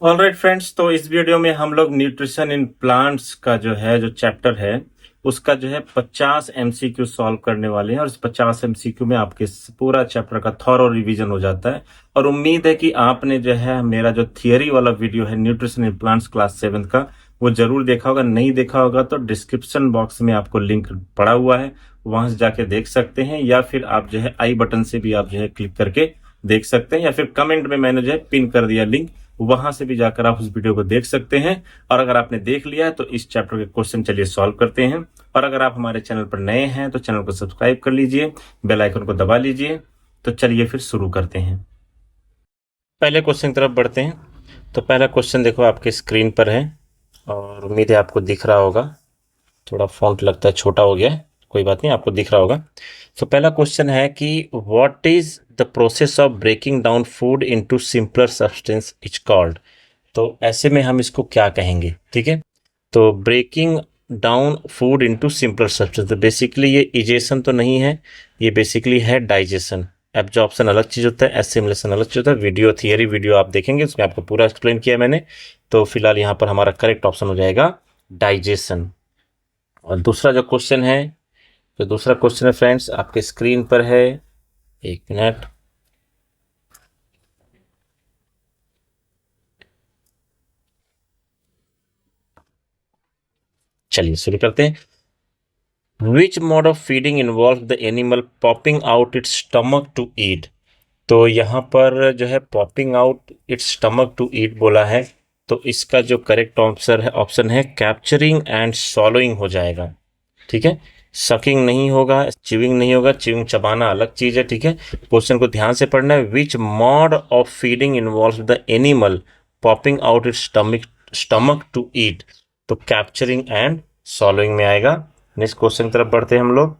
Alright friends, तो इस video में हम लोग न्यूट्रिशन इन प्लांट्स का जो चैप्टर है उसका 50 एमसीक्यू सॉल्व करने वाले हैं। और इस 50 एमसीक्यू में आपके पूरा चैप्टर का थॉरो रिवीजन हो जाता है। और उम्मीद है कि आपने मेरा जो थियरी वाला वीडियो है न्यूट्रिशन इन प्लांट्स क्लास 7 का वो जरूर देखा होगा। नहीं देखा होगा तो डिस्क्रिप्शन बॉक्स में आपको लिंक पड़ा हुआ है, वहां से जाके देख सकते हैं, या फिर आप आई बटन से भी आप क्लिक करके देख सकते हैं, या फिर कमेंट में मैंने पिन कर दिया लिंक, वहां से भी जाकर आप उस वीडियो को देख सकते हैं। और अगर आपने देख लिया है तो इस चैप्टर के क्वेश्चन चलिए सॉल्व करते हैं। और अगर आप हमारे चैनल पर नए हैं तो चैनल को सब्सक्राइब कर लीजिए, बेल आइकन को दबा लीजिए। तो चलिए फिर शुरू करते हैं। पहले क्वेश्चन की तरफ बढ़ते हैं। तो पहला क्वेश्चन देखो आपके स्क्रीन पर है और उम्मीद है आपको दिख रहा होगा। थोड़ा फॉन्ट लगता है छोटा हो गया है, कोई बात नहीं, आपको दिख रहा होगा। तो पहला क्वेश्चन है कि what is the process of breaking down food into simpler substance is called. तो ऐसे में हम इसको क्या कहेंगे, ठीक है। तो breaking down food into simpler substance, तो बेसिकली ये इजेशन तो नहीं है, ये बेसिकली है डाइजेशन। एब्जॉर्प्शन अलग चीज होता है, एसिमिलेशन अलग चीज होता है। वीडियो थियरी वीडियो आप देखेंगे, उसमें आपको पूरा एक्सप्लेन किया मैंने। तो फिलहाल यहाँ पर हमारा करेक्ट ऑप्शन हो जाएगा डाइजेशन। और दूसरा जो क्वेश्चन है, तो दूसरा क्वेश्चन है फ्रेंड्स आपके स्क्रीन पर है, एक मिनट। चलिए शुरू करते हैं। Which mode of feeding involve the animal popping out its stomach to eat. तो यहाँ पर popping out its stomach to eat बोला है, तो इसका जो करेक्ट ऑप्शन है कैप्चरिंग एंड सॉलोइंग हो जाएगा, ठीक है। सकिंग नहीं होगा, च्यूइंग नहीं होगा, च्यूइंग चबाना अलग चीज है, ठीक है। क्वेश्चन को ध्यान से पढ़ना है। Which mode of feeding involve the animal popping out its stomach to eat, तो कैप्चरिंग एंड सॉलोइंग में आएगा। नेक्स्ट क्वेश्चन की तरफ बढ़ते हैं हम लोग।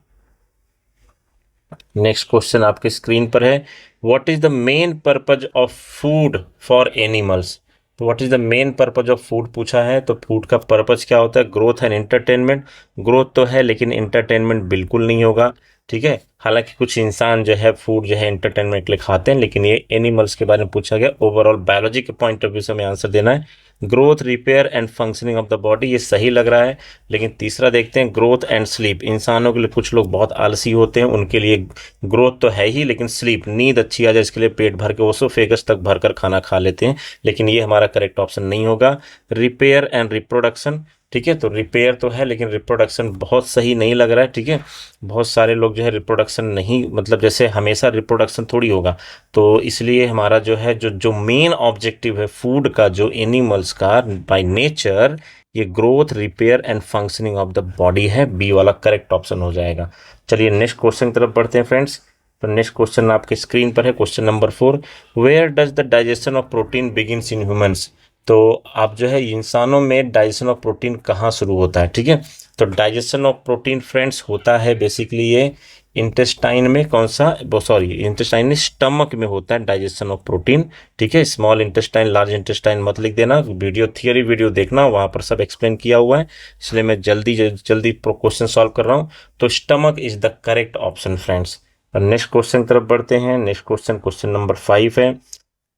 नेक्स्ट क्वेश्चन आपके स्क्रीन पर है, what is the main purpose of food for animals. तो what is the main purpose of food पूछा है, तो फूड का पर्पज क्या होता है, ग्रोथ एंड एंटरटेनमेंट। ग्रोथ तो है लेकिन एंटरटेनमेंट बिल्कुल नहीं होगा, ठीक है। हालांकि कुछ इंसान फूड एंटरटेनमेंट के लिए खाते हैं, लेकिन ये एनिमल्स के बारे में पूछा गया। ओवरऑल बायोलॉजी के पॉइंट ऑफ व्यू से हमें आंसर देना है। Growth, repair and functioning of the body, ये सही लग रहा है। लेकिन तीसरा देखते हैं, ग्रोथ एंड स्लीप। इंसानों के लिए कुछ लोग बहुत आलसी होते हैं, उनके लिए ग्रोथ तो है ही, लेकिन स्लीप, नींद अच्छी आ जाए इसके लिए पेट भर के ओसोफेगस तक भरकर खाना खा लेते हैं, लेकिन ये हमारा करेक्ट ऑप्शन नहीं होगा। रिपेयर एंड रिप्रोडक्शन, ठीक है। तो रिपेयर तो है लेकिन रिप्रोडक्शन बहुत सही नहीं लग रहा है, ठीक है। बहुत सारे लोग रिप्रोडक्शन नहीं, मतलब हमेशा रिप्रोडक्शन थोड़ी होगा। तो इसलिए हमारा जो मेन ऑब्जेक्टिव है फूड का, जो एनिमल्स का बाय नेचर, ये growth, repair and functioning of the body है। बी वाला करेक्ट ऑप्शन हो जाएगा। चलिए नेक्स्ट क्वेश्चन की तरफ बढ़ते हैं फ्रेंड्स। तो नेक्स्ट क्वेश्चन आपके स्क्रीन पर है, question number 4। Where does the digestion of protein begins in humans. तो आप इंसानों में डाइजेशन ऑफ प्रोटीन कहाँ शुरू होता है, ठीक है। तो डाइजेशन ऑफ प्रोटीन फ्रेंड्स होता है बेसिकली ये इंटेस्टाइन में, कौन सा, सॉरी इंटेस्टाइन, स्टमक में होता है डाइजेशन ऑफ प्रोटीन, ठीक है। स्मॉल इंटेस्टाइन, लार्ज इंटेस्टाइन मत लिख देना, वीडियो थियरी वीडियो देखना, वहां पर सब एक्सप्लेन किया हुआ है, इसलिए मैं जल्दी जल्दी क्वेश्चन सॉल्व कर रहा हूँ। तो stomach is the correct option friends. Next question की तरफ बढ़ते हैं। नेक्स्ट क्वेश्चन, क्वेश्चन नंबर 5 है,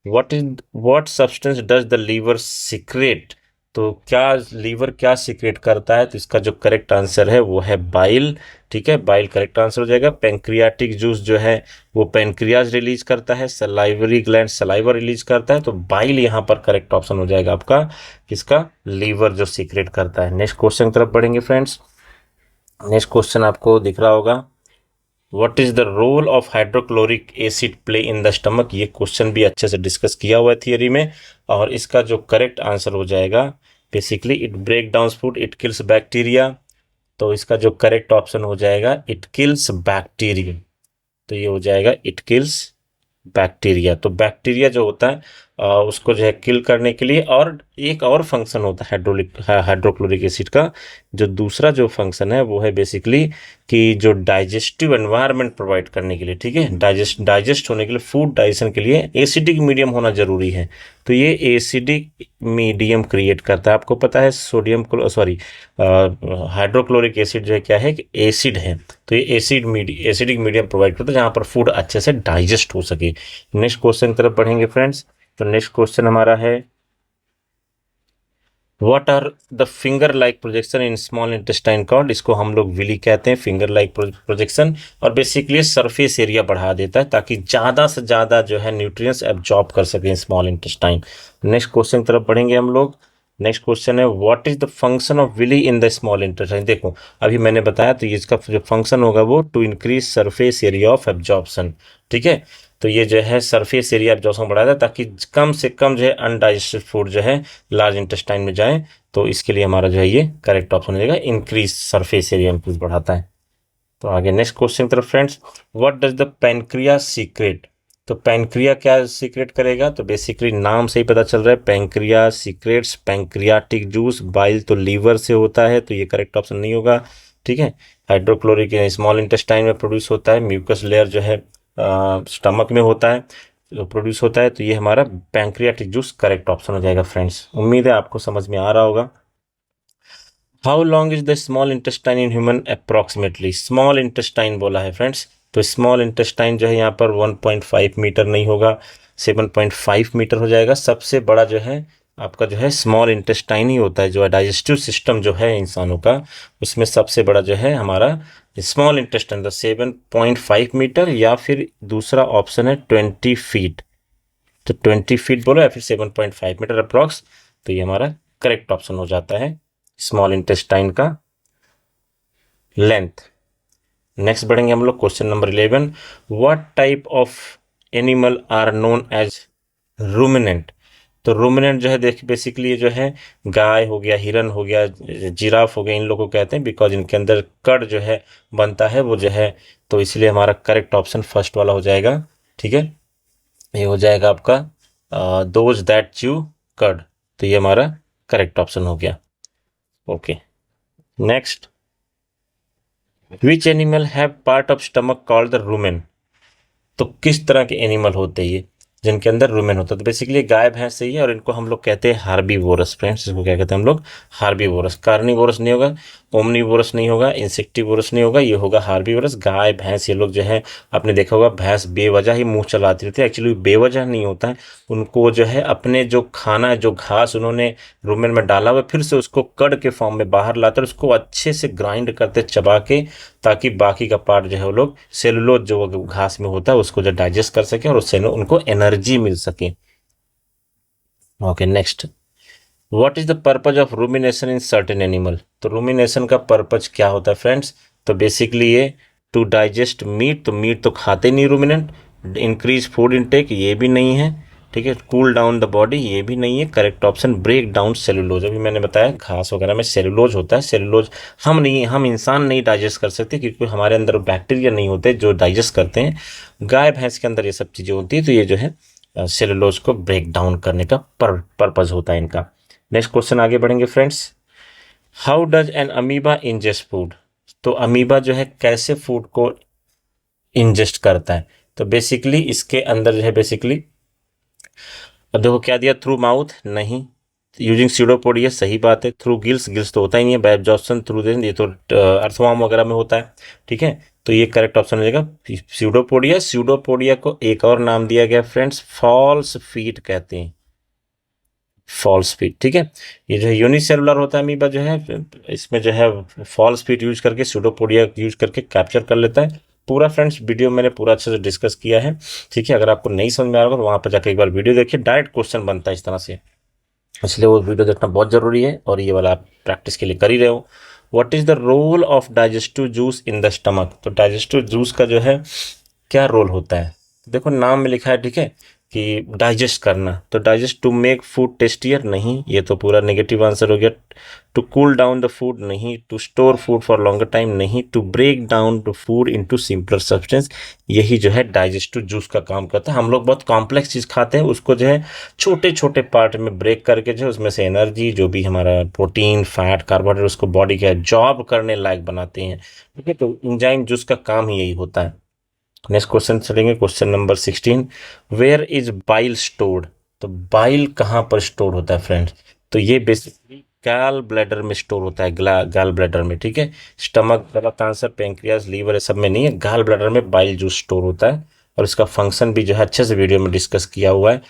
what substance does the liver secrete। तो क्या लीवर क्या सीक्रेट करता है, तो इसका जो करेक्ट आंसर है वो है बाइल, ठीक है। बाइल करेक्ट आंसर हो जाएगा। पेंक्रियाटिक जूस वो पेंक्रियाज रिलीज करता है, सलाइवरी ग्लैंड सलाइवर रिलीज करता है, तो बाइल यहाँ पर करेक्ट ऑप्शन हो जाएगा आपका, किसका, लीवर जो सीक्रेट करता है। नेक्स्ट क्वेश्चन की तरफ बढ़ेंगे फ्रेंड्स। नेक्स्ट क्वेश्चन आपको दिख रहा होगा, what is the role of hydrochloric acid play in the stomach. ये क्वेश्चन भी अच्छे से डिस्कस किया हुआ है थियरी में, और इसका जो करेक्ट आंसर हो जाएगा basically it break down food, it kills bacteria. तो इसका जो करेक्ट ऑप्शन हो जाएगा इट किल्स बैक्टीरिया। तो ये हो जाएगा इट किल्स बैक्टीरिया। तो बैक्टीरिया जो होता है उसको किल करने के लिए, और एक और फंक्शन होता है हाइड्रोक्लोरिक एसिड का। जो दूसरा जो फंक्शन है वो है बेसिकली कि जो डाइजेस्टिव एनवायरनमेंट प्रोवाइड करने के लिए, ठीक है, डाइजेस्ट होने के लिए, फूड डाइजेशन के लिए एसिडिक मीडियम होना जरूरी है। तो ये एसिडिक मीडियम क्रिएट करता है। आपको पता है सोडियम, सॉरी हाइड्रोक्लोरिक एसिड क्या है, कि एसिड है। तो ये एसिडिक मीडियम प्रोवाइड करता है जहाँ पर फूड अच्छे से डाइजेस्ट हो सके। नेक्स्ट क्वेश्चन की तरफ बढ़ेंगे फ्रेंड्स। तो नेक्स्ट क्वेश्चन हमारा है, what are the finger like projection in small intestine called, इसको हम लोग विली कहते हैं, फिंगर लाइक प्रोजेक्शन। और बेसिकली सरफेस एरिया बढ़ा देता है ताकि ज़्यादा से ज़्यादा जो है न्यूट्रिएंट्स एब्जॉर्ब कर सकें स्मॉल इंटेस्टाइन। नेक्स्ट क्वेश्चन की तरफ बढ़ेंगे हम लोग। नेक्स्ट क्वेश्चन है what is the function of villi in the small intestine. देखो अभी मैंने बताया, तो इसका जो फंक्शन होगा वो to increase surface area of absorption. ठीक है, तो ये जो है सरफेस एरिया एब्जॉर्प्शन बढ़ाता है ताकि कम से कम जो है अनडाइजेस्टेड फूड जो है लार्ज इंटेस्टाइन में जाए। तो इसके लिए हमारा जो है ये करेक्ट ऑप्शन हो जाएगा, इंक्रीज सरफेस एरिया इंक्रीज बढ़ाता है। तो आगे नेक्स्ट क्वेश्चन की तरफ friends, what does the pancreas secret. तो पैनक्रिया क्या सीक्रेट करेगा, तो बेसिकली नाम से ही पता चल रहा है, pancreas secrets pancreatic juice. Bile तो लीवर से होता है, तो ये करेक्ट ऑप्शन नहीं होगा। ठीक है, हाइड्रोक्लोरिक स्मॉल इंटेस्टाइन में प्रोड्यूस होता है, म्यूकस लेयर जो है स्टमक में होता है, तो प्रोड्यूस होता है। तो ये हमारा पैंक्रियाटिक जूस करेक्ट ऑप्शन हो जाएगा फ्रेंड्स। उम्मीद है आपको समझ में आ रहा होगा। How long is the small intestine in human approximately. Small intestine बोला है फ्रेंड्स, तो स्मॉल इंटेस्टाइन जो है यहाँ पर 1.5 मीटर नहीं होगा, 7.5 मीटर हो जाएगा। सबसे बड़ा जो है आपका जो है स्मॉल इंटेस्टाइन ही होता है, जो है डाइजेस्टिव सिस्टम जो है इंसानों का, उसमें सबसे बड़ा जो है हमारा स्मॉल इंटेस्टाइन, तो 7.5 मीटर, या फिर दूसरा ऑप्शन है 20 फीट। तो 20 फीट बोलो या फिर 7.5 मीटर अप्रॉक्स, तो ये हमारा करेक्ट ऑप्शन हो जाता है स्मॉल इंटेस्टाइन का लेंथ। नेक्स्ट बढ़ेंगे हम लोग question number 11, what type of animal are known as ruminant. तो रूमिनेंट जो है देख बेसिकली ये जो है गाय हो गया, हिरन हो गया, जिराफ हो गया, इन लोगों को कहते हैं बिकॉज इनके अंदर कड़ जो है बनता है वो जो है, तो इसलिए हमारा करेक्ट ऑप्शन फर्स्ट वाला हो जाएगा। ठीक है, ये हो जाएगा आपका दोज दैट च्यू कर्ड, तो ये हमारा करेक्ट ऑप्शन हो गया। Okay, next, which animal have part of stomach called the rumen. तो किस तरह के एनिमल होते हैं ये जिनके अंदर रूमेन होता है, तो बेसिकली गाय भैंस से ही है, और इनको हम लोग कहते हैं हार्बीवोरस फ्रेंड्स। इसको क्या कहते हैं हम लोग, हार्बीवोरस। कार्निवोरस नहीं होगा, ओमनीवोरस नहीं होगा, इंसेक्टिवोरस नहीं होगा, ये होगा हार्बीवोरस। गाय भैंस ये लोग जो है, आपने देखा होगा भैंस बेवजह ही मुंह चलाती रहती है, एक्चुअली बेवजह नहीं होता है, उनको जो है अपने जो खाना जो घास उन्होंने रूमेन में डाला हुआ, फिर से उसको कड़ के फॉर्म में बाहर लाते, उसको अच्छे से ग्राइंड करते चबा के, ताकि बाकी का पार्ट जो है वो लोग सेलुलोज जो घास में होता है उसको जो डाइजेस्ट कर सके और उससे उनको एनर्जी मिल सके। Okay, next, what is the purpose of rumination in certain animal. तो रूमिनेशन का पर्पज क्या होता है फ्रेंड्स, तो बेसिकली ये टू डाइजेस्ट मीट, तो मीट तो खाते नहीं रूमिनेंट। इंक्रीज फूड इनटेक, ये भी नहीं है। ठीक है, कूल डाउन द बॉडी, ये भी नहीं है। Correct option break down cellulose, अभी मैंने बताया घास वगैरह में सेलुलोज होता है, सेलुलोज हम इंसान नहीं डाइजेस्ट कर सकते क्योंकि हमारे अंदर बैक्टीरिया नहीं होते जो डाइजेस्ट करते हैं। गाय भैंस के अंदर ये सब चीज़ें होती है, तो ये जो है सेलुलोज को ब्रेक डाउन करने का पर्पज होता है इनका। नेक्स्ट क्वेश्चन आगे बढ़ेंगे friends, how does N amoeba ingest food. तो अमीबा जो है कैसे फूड को इंजेस्ट करता है, तो बेसिकली इसके अंदर जो है बेसिकली, अब देखो क्या दिया, थ्रू माउथ नहीं, यूजिंग स्यूडोपोडिया सही बात है, थ्रू गिल्स, गिल्स तो होता ही नहीं है, बाय एब्जॉर्प्शन थ्रू देन, ये तो अर्थवार्म वगैरह में होता है। ठीक है, तो ये करेक्ट ऑप्शन हो जाएगा स्यूडोपोडिया। स्यूडोपोडिया को एक और नाम दिया गया फ्रेंड्स, फॉल्स फीट कहते हैं, फॉल्स फीट। ठीक है, ये जो है यूनिसेलुलर होता है अमीबा जो है, इसमें जो है फॉल्स फीट यूज करके, स्यूडोपोडिया यूज करके कैप्चर कर लेता है। पूरा फ्रेंड्स वीडियो मैंने पूरा अच्छे से डिस्कस किया है। ठीक है, अगर आपको नहीं समझ में आ रहा होगा तो वहाँ पर जाकर एक बार वीडियो देखिए, डायरेक्ट क्वेश्चन बनता है इस तरह से, इसलिए वो वीडियो देखना बहुत जरूरी है, और ये वाला आप प्रैक्टिस के लिए कर ही रहे हो। What is the role of digestive juice in the stomach. तो डाइजेस्टिव जूस का जो है क्या रोल होता है, देखो नाम में लिखा है। ठीक है, कि डाइजेस्ट करना, तो digest to make food tastier नहीं, ये तो पूरा नेगेटिव आंसर हो गया। To cool down the food नहीं, to store food for longer time नहीं, to break down the food into simpler substance, यही जो है डाइजेस्टिव जूस का काम करता है। हम लोग बहुत कॉम्प्लेक्स चीज़ खाते हैं, उसको जो है छोटे छोटे पार्ट में ब्रेक करके जो है उसमें से एनर्जी जो भी हमारा प्रोटीन फैट कार्बोहाइड्रेट उसको बॉडी का जॉब करने लायक बनाते हैं। ठीक है, तो इंजाइम जूस का काम ही यही होता है। नेक्स्ट क्वेश्चन चलेंगे, question number 16, where is bile stored. तो बाइल कहाँ पर स्टोर होता है फ्रेंड्स, तो ये बेसिकली गैल ब्लैडर में स्टोर होता है, गैल ब्लैडर में। ठीक है, स्टमक गलत आंसर, पेंक्रियाज लीवर ये सब में नहीं है, गैल ब्लैडर में बाइल जूस स्टोर होता है, और इसका फंक्शन भी जो है अच्छे से वीडियो में डिस्कस किया हुआ है।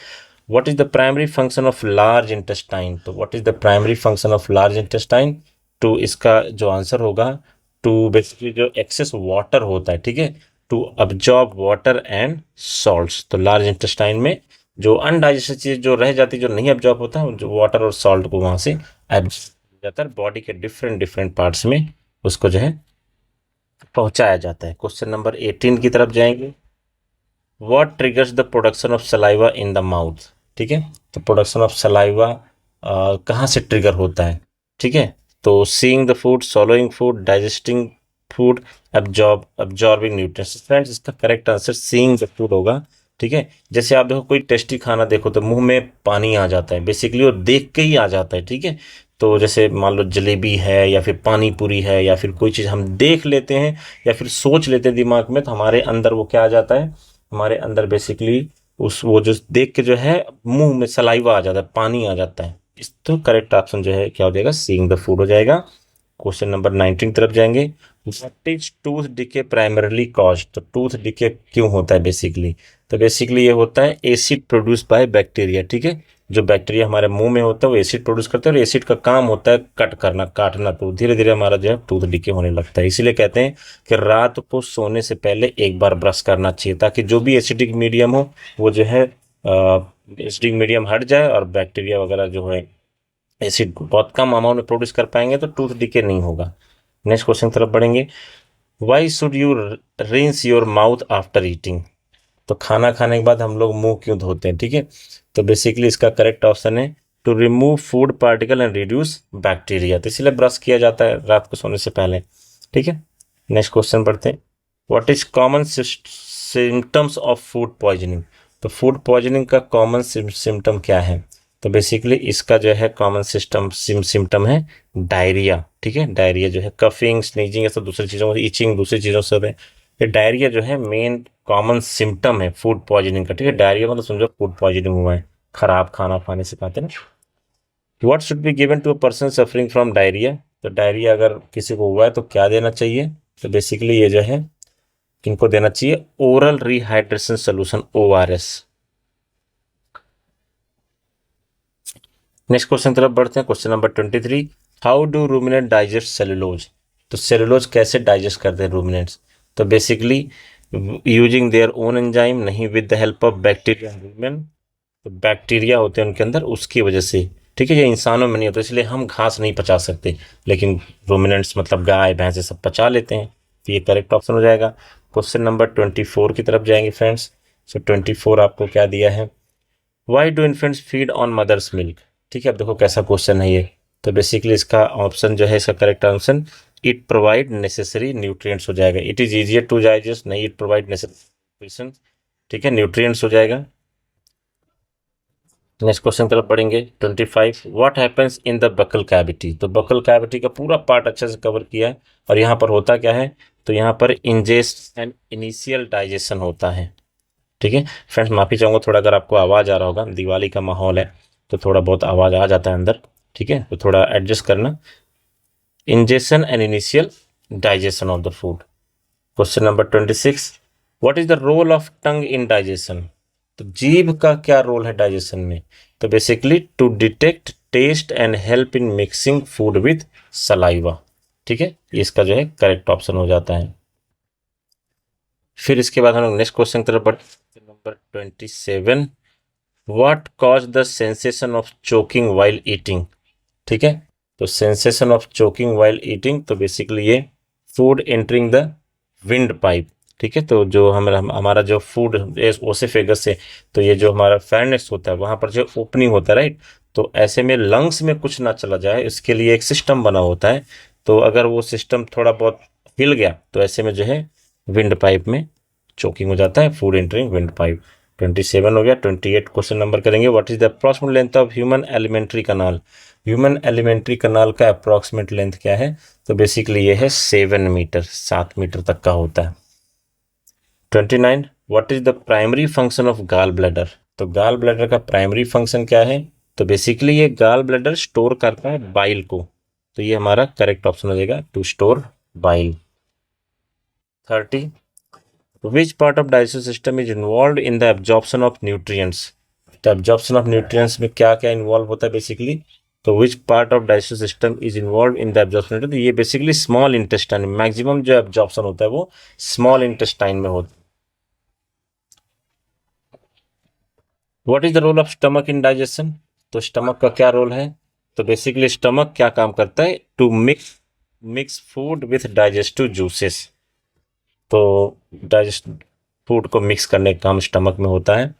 What is the primary function of large intestine? तो what is the primary function of large intestine? To, इसका जो आंसर होगा टू बेसिकली जो एक्सेस वाटर होता है, ठीक है, to absorb water and salts. तो लार्ज इंटेस्टाइन में जो अनडाइजेस्टेड चीज जो रह जाती है, जो नहीं अब्जॉर्ब होता है, जो वाटर और सॉल्ट को वहां से एब्जॉर्ब जाता है, बॉडी के डिफरेंट डिफरेंट पार्ट्स में उसको जो है पहुंचाया जाता है। क्वेश्चन नंबर 18 की तरफ जाएंगे। What triggers the production of saliva in the mouth? ठीक है, तो प्रोडक्शन ऑफ सलाइवा कहाँ से ट्रिगर होता है? ठीक है, तो seeing the food, swallowing food, digesting food, absorbing nutrients. Friends, इसका correct answer seeing the food होगा। ठीक है, जैसे आप देखो कोई टेस्टी खाना देखो तो मुंह में पानी आ जाता है बेसिकली, और देख के ही आ जाता है। ठीक है, तो जैसे मान लो जलेबी है या फिर पानी पूरी है या फिर कोई चीज़ हम देख लेते हैं या फिर सोच लेते हैं दिमाग में, तो हमारे अंदर वो क्या आ जाता है, हमारे अंदर बेसिकली उस वो जो देख के जो है मुंह में सलाइवा आ जाता है, पानी आ जाता है। इस तो करेक्ट ऑप्शन जो है क्या हो जाएगा, सीइंग द फूड हो जाएगा। क्वेश्चन नंबर 19 तरफ जाएंगे। What is tooth decay primarily cause? तो टूथ डिके क्यों होता है बेसिकली? तो बेसिकली ये होता है एसिड प्रोड्यूस बाय बैक्टीरिया। ठीक है, जो बैक्टीरिया हमारे मुंह में होता है वो एसिड प्रोड्यूस करता है, और एसिड का काम होता है कट करना, काटना, तो धीरे धीरे हमारा जो है टूथ डिके होने लगता है। इसीलिए कहते हैं कि रात को सोने से पहले एक बार ब्रश करना चाहिए, ताकि जो भी एसिडिक मीडियम हो वो जो है एसिडिक मीडियम हट जाए और बैक्टीरिया वगैरह जो है एसिड बहुत कम अमाउंट में प्रोड्यूस कर पाएंगे, तो टूथ डिके नहीं होगा। नेक्स्ट क्वेश्चन तरफ बढ़ेंगे। Why should you rinse your mouth after eating? तो खाना खाने के बाद हम लोग मुंह क्यों धोते हैं? ठीक है, तो बेसिकली इसका करेक्ट ऑप्शन है to remove food particle and reduce bacteria. तो इसलिए ब्रश किया जाता है रात को सोने से पहले। ठीक है, नेक्स्ट क्वेश्चन पढ़ते हैं। What is common symptoms of food poisoning? तो फूड पॉइजनिंग का कॉमन सिम्टम क्या है? तो बेसिकली इसका जो है कॉमन सिम्टम है डायरिया। ठीक है, डायरिया जो है कफिंग, स्नीजिंग, ये सब दूसरी चीज़ों से, इचिंग दूसरी चीज़ों से है। ये डायरिया जो है मेन कॉमन सिम्टम है फूड पॉइजनिंग का। ठीक है, डायरिया मतलब समझो फूड पॉइजनिंग हुआ है, खराब खाना खाने से खाते हैं ना। What should be given to a person suffering from diarrhoea? तो डायरिया अगर किसी को हुआ है तो क्या देना चाहिए? तो बेसिकली ये जो है किनको देना चाहिए, oral rehydration solution, ORS। Next question तरफ बढ़ते हैं। Question number 23। How do ruminant digest cellulose? तो सेलुलोज कैसे डाइजेस्ट करते हैं रूमिनेंट्स? तो basically using their own enzyme, नहीं with the help of bacteria. Rumen तो बैक्टीरिया होते हैं उनके अंदर, उसकी वजह से। ठीक है, ये इंसानों में नहीं होता, इसलिए हम घास नहीं पचा सकते, लेकिन रूमिनेंट्स मतलब गाय भैंसे सब पचा लेते हैं। तो ये करेक्ट ऑप्शन हो जाएगा। क्वेश्चन नंबर 24 की तरफ जाएंगे फ्रेंड्स। सो 24 आपको क्या दिया है, why do infants feed on mother's milk? ठीक है, अब देखो कैसा क्वेश्चन है ये। तो बेसिकली इसका ऑप्शन जो है, इसका correct option it provide necessary nutrients हो जाएगा। It is easier to digest, नहीं इट प्रोवाइड नेसेसरी, ठीक है, न्यूट्रिएंट्स हो जाएगा। नेक्स्ट क्वेश्चन तरफ पढ़ेंगे 25। What happens in the buccal cavity? तो बकल कैविटी का पूरा पार्ट अच्छे से कवर किया है, और यहाँ पर होता क्या है, तो यहाँ पर इंजेस्ट एंड इनिशियल डाइजेशन होता है। ठीक है फ्रेंड्स, माफ़ी चाहूँगा थोड़ा अगर आपको आवाज़ आ रहा होगा, दिवाली का माहौल है तो थोड़ा बहुत आवाज़ आ जाता है अंदर। ठीक है, तो थोड़ा एडजस्ट करना। Ingestion and initial digestion of the food. Question number 26। What is the role of tongue in digestion? तो जीभ का क्या रोल है डाइजेशन में? तो basically to detect taste and help in mixing food with saliva. ठीक है, इसका जो है करेक्ट ऑप्शन हो जाता है। फिर इसके बाद हम लोग नेक्स्ट क्वेश्चन की तरफ बढ़ते। Number 27। What cause the sensation of choking while eating? ठीक है, तो sensation of choking while eating, तो बेसिकली ये food entering the wind pipe. ठीक है, तो जो हमारा जो फूड ओसेफेगस से, तो ये जो हमारा फेरनेक्स होता है वहाँ पर जो ओपनिंग होता है, राइट, तो ऐसे में लंग्स में कुछ ना चला जाए इसके लिए एक सिस्टम बना होता है। तो अगर वो सिस्टम थोड़ा बहुत हिल गया तो ऐसे में जो है विंड पाइप में चोकिंग हो जाता है, फूड एंटरिंग विंड पाइप। 27 हो गया। 28 क्वेश्चन नंबर करेंगे। What is the approximate length of human elementary kanal? Human elementary कनाल का अप्रॉक्सिमेट लेंथ क्या है? तो बेसिकली ये है 7 मीटर, 7 मीटर तक का होता है। 29। What is the primary function of gall bladder? तो गाल ब्लैडर का प्राइमरी फंक्शन क्या है? तो बेसिकली ये गाल ब्लैडर स्टोर करता है बाइल को, तो ये हमारा करेक्ट ऑप्शन हो जाएगा to store bile. 30। Which part of digestive system is involve in the absorption of nutrients? तो एब्जॉर्प्शन ऑफ न्यूट्रिएंट्स में क्या क्या इन्वॉल्व होता है बेसिकली, तो which part of digestive system is involve in the absorption, तो ये बेसिकली स्मॉल इंटेस्टाइन, मैक्सिमम जो एब्जॉर्प्शन होता है वो स्मॉल इंटेस्टाइन में होता है। What is the role of stomach in digestion, तो स्टमक का क्या रोल है, तो बेसिकली स्टमक क्या काम करता है, to mix food with digestive juices, तो डाइजेस्ट फूड को मिक्स करने का काम स्टमक में होता है।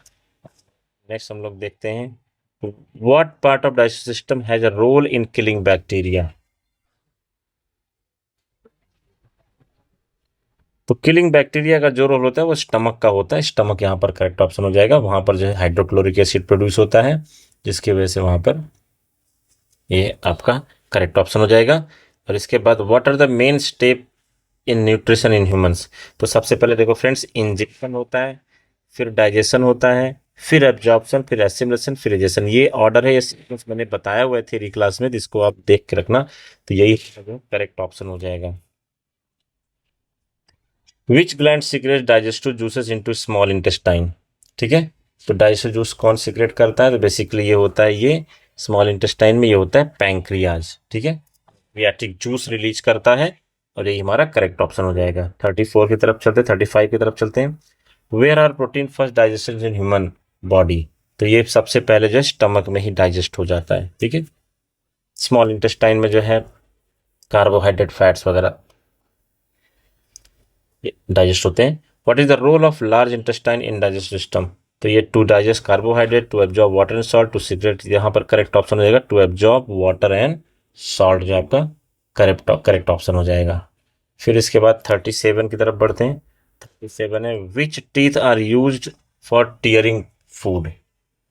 नेक्स्ट हम लोग देखते हैं what part of digestive system has a role in killing bacteria, तो किलिंग बैक्टीरिया का जो रोल होता है वो स्टमक का होता है, स्टमक यहाँ पर करेक्ट ऑप्शन हो जाएगा। वहां पर जो है हाइड्रोक्लोरिक एसिड प्रोड्यूस होता है जिसकी वजह से वहां पर ये आपका करेक्ट ऑप्शन हो जाएगा। और इसके बाद what are the main step in nutrition in humans, तो सबसे पहले देखो फ्रेंड्स, इंजेक्शन होता है, फिर डाइजेशन होता है, फिर एब्जॉर्प्शन, फिर एसिमिलेशन, फिर डाइजेशन, ये ऑर्डर है, ये सीक्वेंस मैंने बताया हुआ है थ्योरी क्लास में, जिसको आप देख के रखना, तो यही करेक्ट ऑप्शन हो जाएगा। विच gland secret digestive juices into small intestine, ठीक है, तो डाइजेस्टिव जूस कौन सीक्रेट करता है, तो बेसिकली ये होता है, ये स्मॉल इंटेस्टाइन में ये होता है पैंक्रियाज, ठीक है, पैंक्रियाटिक जूस रिलीज करता है, और ये हमारा करेक्ट ऑप्शन हो जाएगा। 34 की तरफ चलते हैं, 35 की तरफ चलते हैं। Where are protein first digested in human body, तो ये सबसे पहले जो है स्टमक में ही डाइजेस्ट हो जाता है, ठीक है, स्मॉल इंटेस्टाइन में जो है कार्बोहाइड्रेट फैट्स वगैरह डाइजेस्ट होते हैं। What is the role of large intestine in digestive system, तो ये to digest carbohydrate, to absorb water and salt, to secrete, यहाँ पर करेक्ट ऑप्शन हो जाएगा to absorb water and salt, जो आपका करेक्ट ऑप्शन हो जाएगा। फिर इसके बाद 37 की तरफ बढ़ते हैं। 37 है which teeth are used for tearing food,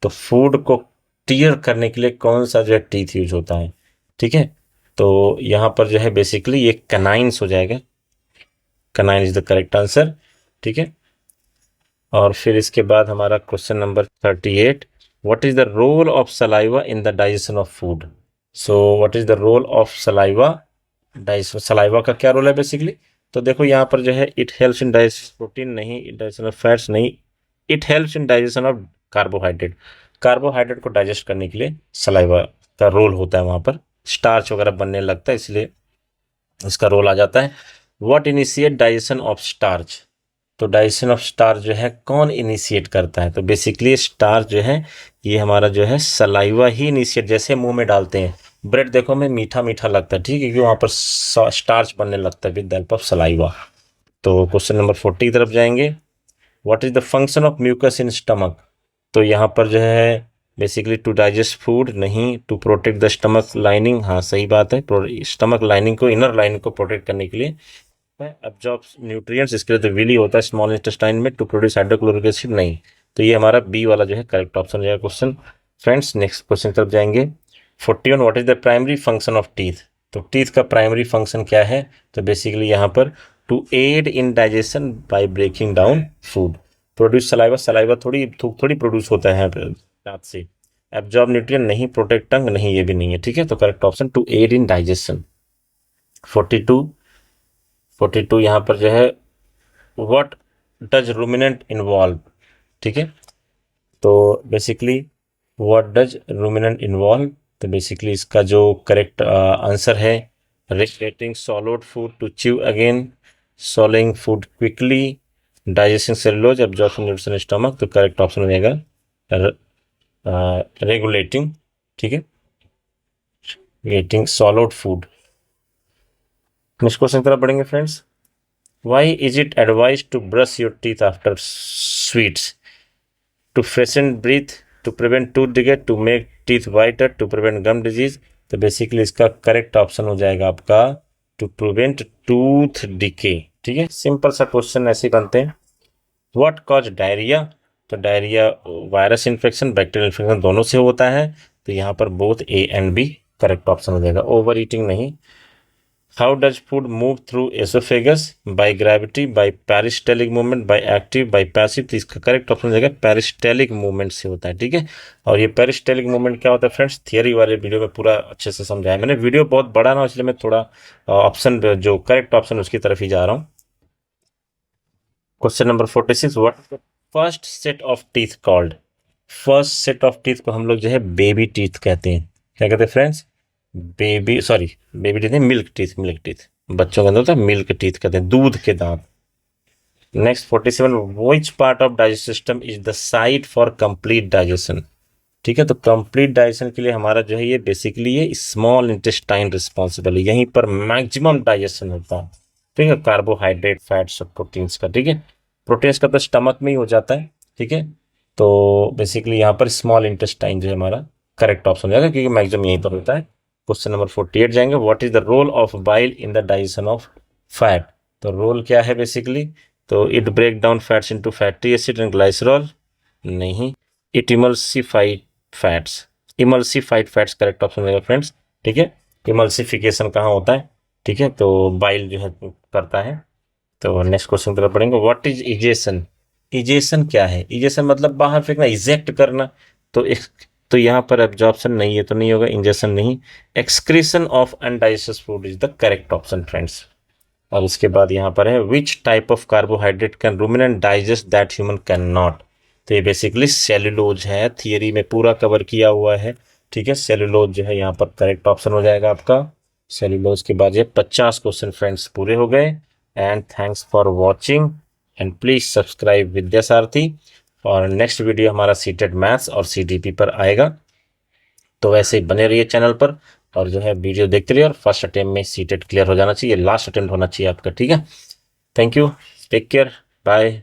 तो फूड को टीयर करने के लिए कौन सा जो है टीथ यूज होता है, ठीक है, तो यहाँ पर जो है बेसिकली ये कैनाइन्स हो जाएगा, canine is the correct answer, ठीक है। और फिर इसके बाद हमारा question number 38, what is the role of saliva in the digestion of food, so what is the role of saliva, saliva का क्या रोल है बेसिकली, तो देखो यहाँ पर जो है it helps in digestion protein नहीं, डाइजेशन ऑफ फैट्स नहीं, it helps in digestion of carbohydrate, carbohydrate को डाइजेस्ट करने के लिए सलाइवा का रोल होता है, वहाँ पर स्टार्च वगैरह बनने लगता है, इसलिए इसका रोल आ जाता है। What initiate digestion of starch, तो डाइजेशन ऑफ स्टार्च जो है कौन इनिशिएट करता है, तो बेसिकली स्टार्च जो है ये हमारा जो है सलाइवा ही इनिशिएट, जैसे मुंह में डालते हैं ब्रेड, देखो हमें मीठा मीठा लगता है, ठीक है, क्योंकि वहाँ पर स्टार्च बनने लगता है with the help of saliva. तो क्वेश्चन नंबर 40 की तरफ जाएंगे। What is the function of mucus in stomach, तो यहाँ पर जो है बेसिकली टू डाइजेस्ट फूड नहीं, to protect the stomach lining, हाँ सही बात है, स्टमक लाइनिंग को, इनर लाइनिंग को प्रोटेक्ट करने के लिए, एब्जॉर्ब न्यूट्रिएंट्स, इसके लिए तो विली होता है स्मॉल इंटेस्टाइन में, टू प्रोड्यूस हाइड्रोक्लोरिक एसिड नहीं, तो ये हमारा बी वाला जो है करेक्ट ऑप्शन हो जाएगा क्वेश्चन। फ्रेंड्स नेक्स्ट क्वेश्चन की तरफ जाएंगे। 41 what is the primary function of teeth, तो टीथ का प्राइमरी फंक्शन क्या है, तो बेसिकली यहाँ पर to aid in digestion by breaking down food, produce saliva, saliva थोड़ी थूक थोड़ी प्रोड्यूस होता है दांत से, एब्जॉर्ब न्यूट्रिएंट नहीं, प्रोटेक्ट टंग नहीं, ये भी नहीं है, ठीक है, तो correct option to aid in digestion. 42 यहाँ पर जो है व्हाट डज रूमिनेंट इन्वॉल्व, ठीक है, तो basically what does ruminant involve, तो बेसिकली इसका जो करेक्ट आंसर है regulating solid food to chew again, swallowing food quickly, digesting cellulose, absorption nutrition stomach, तो करेक्ट ऑप्शन हो जाएगा रेगुलेटिंग, ठीक है, regulating solid food. Next question की तरफ बढ़ेंगे friends. Why is it advise to brush your teeth after sweets, to freshen breath, to prevent tooth decay, to make teeth whiter, to prevent gum disease, तो basically इसका correct option हो जाएगा आपका to prevent tooth decay, ठीक है, simple सा question ऐसे ही बनते हैं। व्हाट कॉज डायरिया, तो diarrhoea virus infection bacterial infection दोनों से होता है, तो यहाँ पर both A and B correct option हो जाएगा, ओवर ईटिंग नहीं। How does food move through oesophagus, by gravity, by peristaltic movement, by active, by passive, तो इसका करेक्ट ऑप्शन हो जाएगा पेरिस्टेलिक मूवमेंट से होता है, ठीक है। और ये पेरिस्टेलिक मूवमेंट क्या होता है फ्रेंड्स, थियरी वाले वीडियो में पूरा अच्छे से समझाया मैंने, वीडियो बहुत बड़ा ना इसलिए मैं थोड़ा ऑप्शन जो करेक्ट ऑप्शन उसकी तरफ ही जा रहा हूँ। Question number 46, what is the first set of teeth called, first set of teeth को हम लोग जो है बेबी टीथ कहते हैं। क्या कहते हैं फ्रेंड्स? बेबी टीथ नहीं, मिल्क टीथ बच्चों के अंदर होता है, मिल्क टीथ कहते हैं, दूध के दांत। Next 47, which part of digest system is the site for complete digestion? ठीक है, तो कंप्लीट डाइजेशन के लिए हमारा जो है ये बेसिकली ये स्मॉल इंटेस्टाइन रिस्पॉन्सिबल है, यहीं पर मैक्सिमम डाइजेशन होता है। ठीक है, कार्बोहाइड्रेट, फैट्स और प्रोटीन्स का। ठीक है, प्रोटीन्स का तो स्टमक में ही हो जाता है। ठीक है, तो बेसिकली यहाँ पर स्मॉल इंटेस्टाइन जो है हमारा करेक्ट ऑप्शन हो जाएगा, क्योंकि मैक्सिमम यहीं पर होता है। क्वेश्चन नंबर 48 जाएंगे, what is the role of bile in the digestion of fat? तो रोल क्या है बेसिकली? तो it break down fats into fatty acid and glycerol, नहीं। It emulsified fats correct option रहेगा फ्रेंड्स। ठीक है, इमल्सिफिकेशन कहाँ होता है? ठीक है, तो बाइल जो है करता है। तो नेक्स्ट क्वेश्चन की तरफ पढ़ेंगे, व्हाट इज इजेशन? इजेशन क्या है? इजेशन मतलब बाहर फेंकना, इजेक्ट करना। तो तो यहाँ पर एब्जॉर्प्शन नहीं है, तो नहीं होगा, इंजेक्शन नहीं। Excretion of undigested food is the correct option friends. और इसके बाद यहाँ पर है, which type of carbohydrate can ruminant digest that human can not? तो ये बेसिकली सेल्यूलोज है, थियरी में पूरा कवर किया हुआ है। ठीक है, सेल्यूलोज जो है यहाँ पर करेक्ट ऑप्शन हो जाएगा आपका। सेल्यूलोज के बाद ये 50 क्वेश्चन फ्रेंड्स पूरे हो गए। And thanks for watching and please subscribe Vidyasarathi. और नेक्स्ट वीडियो हमारा सीटेड मैथ्स और सीडीपी पर आएगा, तो वैसे ही बने रहिए चैनल पर और जो है वीडियो देखते रहिए। और फर्स्ट अटेम्प्ट में सीटेट क्लियर हो जाना चाहिए, लास्ट अटेम्प्ट होना चाहिए आपका। ठीक है, thank you, take care, bye.